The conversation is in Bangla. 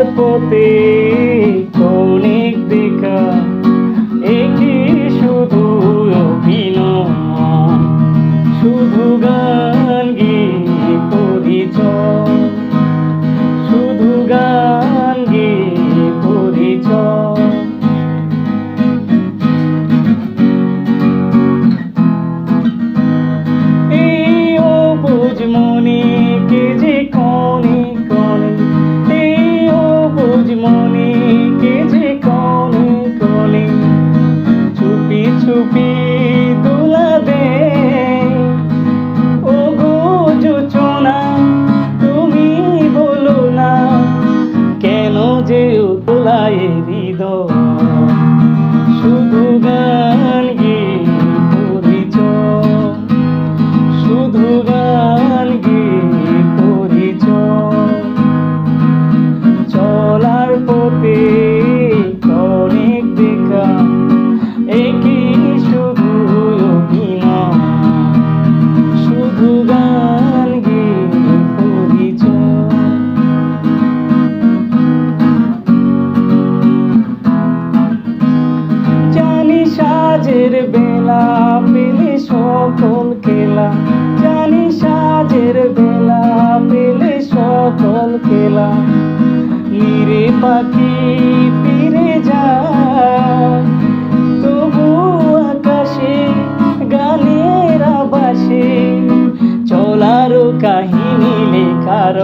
চলার পথে অনেক দেখা, একে শুধু অভিনয়, শুধু গান গেয়ে পরিচয়, শুধু গান গেয়ে পরিচয়। এই অবুঝ মনে কে যে কনে কনে, এই অবুঝ মনে কে যে কনে কনে, চুপি চুপি দোলা দে। ও গো যোচনা তুমি বলো না, কেন যে দোলায় হৃদয়, শুধু গান গেয়ে পরিচয়, শুধু গান গেয়ে পরিচয়। চলার পথে অনেক দেখা, একই শুধু অভিনয়, শুধু গান গেয়ে পরিচয়। জানি সাজের বেলা পেলে সকল খেলা, জানি সাজের বেলা পেলে সকল খেলা, নিরে পাখি ফিরে যায় তবু আকাশে গানের আবাসে, চলার কাহিনী লেখার